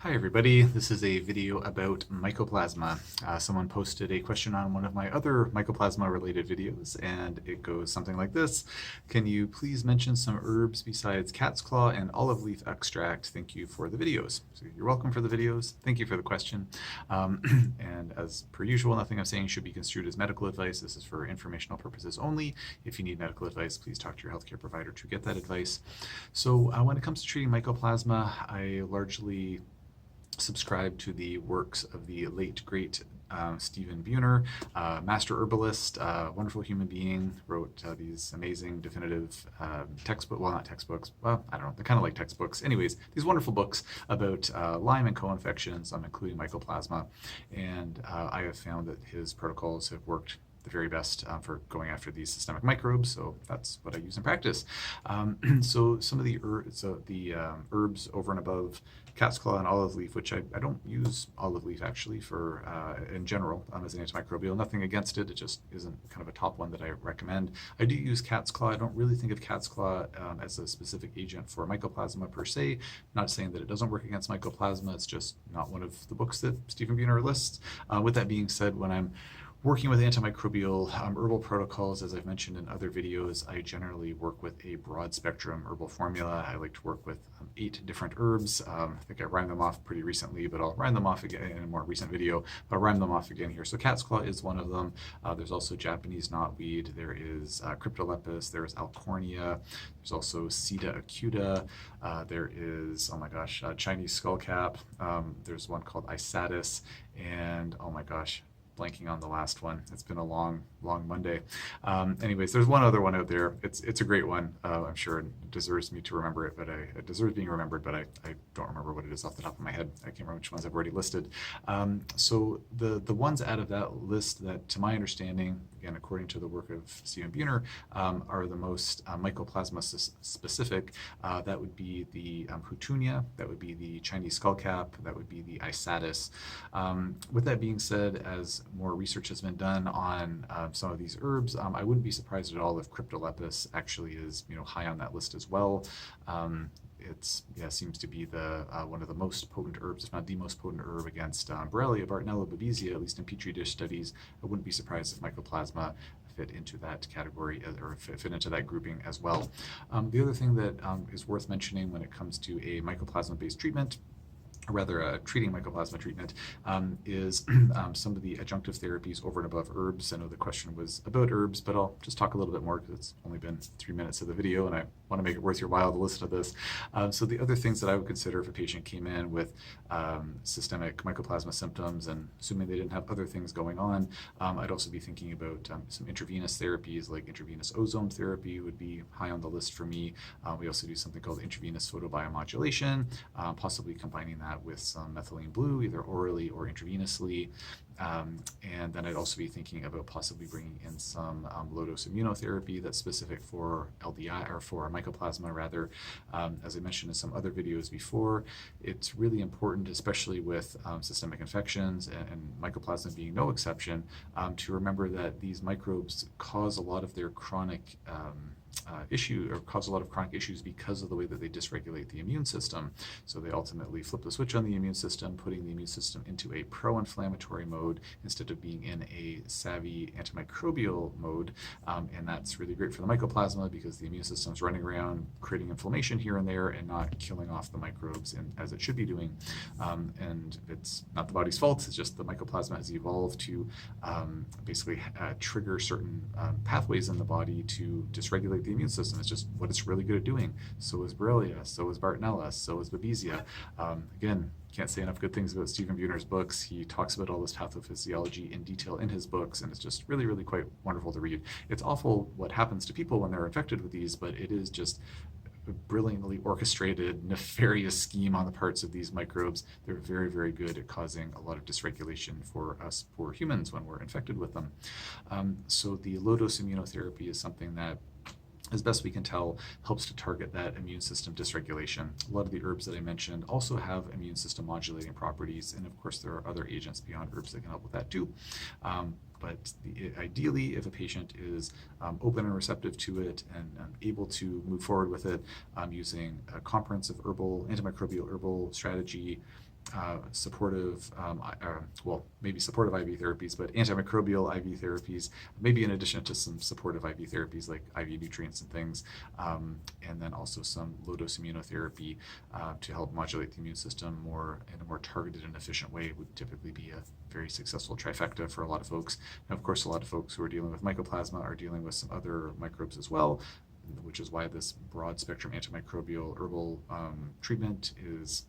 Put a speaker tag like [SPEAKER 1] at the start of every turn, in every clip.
[SPEAKER 1] Hi everybody, this is a video about Mycoplasma. Someone posted a question on one of my other Mycoplasma related videos and it goes something like this. Can you please mention some herbs besides cat's claw and olive leaf extract? Thank you for the videos. So you're welcome for the videos. Thank you for the question. And as per usual, nothing I'm saying should be construed as medical advice. This is for informational purposes only. If you need medical advice, please talk to your healthcare provider to get that advice. So when it comes to treating Mycoplasma, I largely subscribe to the works of the late great Stephen Buhner, master herbalist, wonderful human being, wrote these amazing definitive textbook, well, not textbooks, well, I don't know, they're kind of like textbooks. Anyways, these wonderful books about Lyme and co-infections, including Mycoplasma. And I have found that his protocols have worked the very best for going after these systemic microbes, so that's what I use in practice. So some of the herbs over and above cat's claw and olive leaf, which I don't use olive leaf actually for in general as an antimicrobial. Nothing against it, it just isn't kind of a top one that I recommend. I do use cat's claw. I don't really think of cat's claw as a specific agent for mycoplasma per se. Not saying that it doesn't work against mycoplasma, it's just not one of the books that Stephen Buhner lists. With that being said, when I'm working with antimicrobial herbal protocols, as I've mentioned in other videos, I generally work with a broad spectrum herbal formula. I like to work with 8 different herbs. I think I rhymed them off pretty recently, but I'll rhyme them off again in a more recent video. But I'll rhyme them off again here. So cat's claw is one of them. There's also Japanese knotweed. There is cryptolepis. There is alcornia. There's also Sida acuta. There is, oh my gosh, Chinese skullcap. There's one called Isatis. And oh my gosh, blanking on the last one. It's been a long Monday. Anyways, there's one other one out there. It's a great one. I'm sure it deserves me to remember it, but it deserves being remembered, but I don't remember what it is off the top of my head. I can't remember which ones I've already listed. So the ones out of that list that, to my understanding, again, according to the work of Stephen Buhner, are the most mycoplasma specific. That would be the Hutunia, that would be the Chinese skullcap, that would be the Isatis. With that being said, as more research has been done on some of these herbs, I wouldn't be surprised at all if cryptolepis actually is high on that list as well. Seems to be the one of the most potent herbs, if not the most potent herb against Borrelia, Bartonella, Babesia, at least in petri dish studies. I wouldn't be surprised if Mycoplasma fit into that category or fit into that grouping as well. The other thing that is worth mentioning when it comes to a mycoplasma-based treatment, or rather treating mycoplasma treatment, is some of the adjunctive therapies over and above herbs. I know the question was about herbs, but I'll just talk a little bit more because it's only been 3 minutes of the video and I want to make it worth your while to listen to this. So the other things that I would consider if a patient came in with systemic mycoplasma symptoms, and assuming they didn't have other things going on, I'd also be thinking about some intravenous therapies, like intravenous ozone therapy would be high on the list for me. We also do something called intravenous photobiomodulation, possibly combining that with some methylene blue, either orally or intravenously. And then I'd also be thinking about possibly bringing in some low-dose immunotherapy that's specific for LDI, or for mycoplasma rather. As I mentioned in some other videos before, it's really important, especially with systemic infections and mycoplasma being no exception, to remember that these microbes cause a lot of their chronic cause a lot of chronic issues because of the way that they dysregulate the immune system. So they ultimately flip the switch on the immune system, putting the immune system into a pro-inflammatory mode instead of being in a savvy antimicrobial mode. And that's really great for the mycoplasma because the immune system is running around creating inflammation here and there and not killing off the microbes as it should be doing. And it's not the body's fault, it's just the mycoplasma has evolved to basically trigger certain pathways in the body to dysregulate the immune system. It's just what it's really good at doing. So is Borrelia, so is Bartonella, so is Babesia. Again, can't say enough good things about Stephen Buhner's books. He talks about all this pathophysiology in detail in his books, and it's just really quite wonderful to read. It's awful what happens to people when they're infected with these, but it is just a brilliantly orchestrated, nefarious scheme on the parts of these microbes. They're very good at causing a lot of dysregulation for us poor humans when we're infected with them. So the low-dose immunotherapy is something that, as best we can tell, helps to target that immune system dysregulation. A lot of the herbs that I mentioned also have immune system modulating properties, and of course there are other agents beyond herbs that can help with that too. But ideally, if a patient is open and receptive to it and able to move forward with it using a comprehensive antimicrobial herbal strategy, supportive, well, maybe supportive IV therapies, but antimicrobial IV therapies, maybe in addition to some supportive IV therapies like IV nutrients and things, and then also some low-dose immunotherapy to help modulate the immune system more in a more targeted and efficient way would typically be a very successful trifecta for a lot of folks. Now, of course, a lot of folks who are dealing with mycoplasma are dealing with some other microbes as well, which is why this broad spectrum antimicrobial herbal treatment is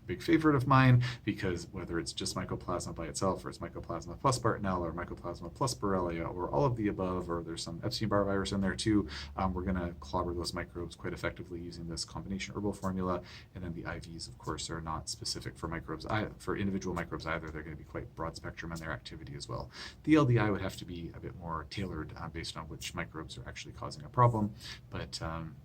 [SPEAKER 1] big favorite of mine, because whether it's just Mycoplasma by itself, or it's Mycoplasma plus Bartonella, or Mycoplasma plus Borrelia, or all of the above, or there's some Epstein-Barr virus in there too, we're going to clobber those microbes quite effectively using this combination herbal formula. And then the IVs, of course, are not specific for microbes, for individual microbes either. They're going to be quite broad spectrum in their activity as well. The LDI would have to be a bit more tailored based on which microbes are actually causing a problem, but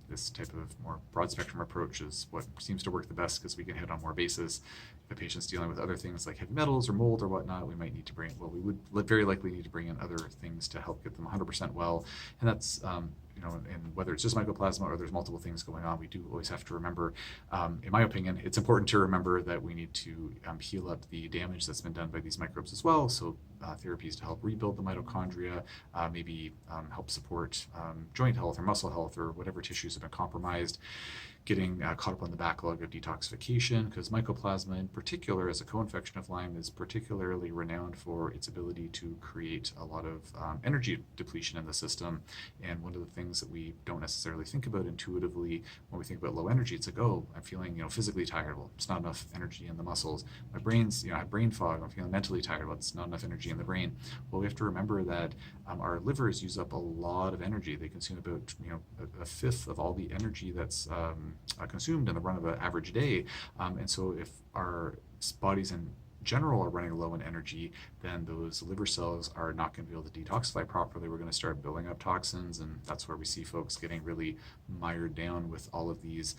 [SPEAKER 1] this type of more broad spectrum approach is what seems to work the best, because we can hit on more bases. If a patient's dealing with other things like heavy metals or mold or whatnot, we might need to bring, well, we would very likely need to bring in other things to help get them 100% well. And that's, and whether it's just Mycoplasma or there's multiple things going on, we do always have to remember, in my opinion, it's important to remember that we need to heal up the damage that's been done by these microbes as well. So therapies to help rebuild the mitochondria, maybe help support joint health or muscle health or whatever tissues have been compromised, getting caught up on the backlog of detoxification, because Mycoplasma in particular, as a co-infection of Lyme, is particularly renowned for its ability to create a lot of energy depletion in the system. And one of the things that we don't necessarily think about intuitively when we think about low energy, it's like, oh, I'm feeling physically tired. Well, it's not enough energy in the muscles. My brain's, I have brain fog. I'm feeling mentally tired. Well, it's not enough energy in the brain. Well, we have to remember that our livers use up a lot of energy. They consume about a fifth of all the energy that's consumed in the run of an average day. And so if our bodies in general are running low in energy, then those liver cells are not going to be able to detoxify properly. We're going to start building up toxins, and that's where we see folks getting really mired down with all of these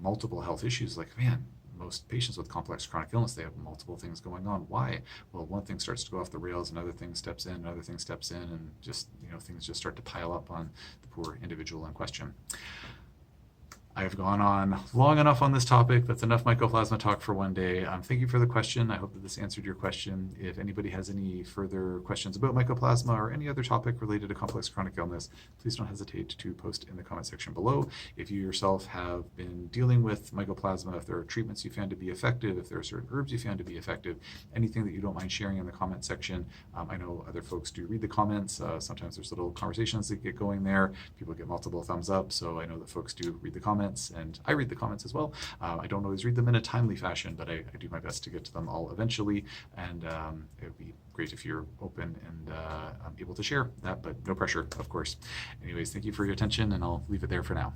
[SPEAKER 1] multiple health issues. Like, man, most patients with complex chronic illness, they have multiple things going on. Why? Well, one thing starts to go off the rails, another thing steps in, another thing steps in, and just things just start to pile up on the poor individual in question. I have gone on long enough on this topic. That's enough Mycoplasma talk for one day. Thank you for the question. I hope that this answered your question. If anybody has any further questions about Mycoplasma or any other topic related to complex chronic illness, please don't hesitate to post in the comment section below. If you yourself have been dealing with Mycoplasma, if there are treatments you found to be effective, if there are certain herbs you found to be effective, anything that you don't mind sharing in the comment section. I know other folks do read the comments. Sometimes there's little conversations that get going there. People get multiple thumbs up, so I know that folks do read the comments. And I read the comments as well. I don't always read them in a timely fashion, but I do my best to get to them all eventually. And it would be great if you're open and able to share that, but no pressure, of course. Anyways, thank you for your attention, and I'll leave it there for now.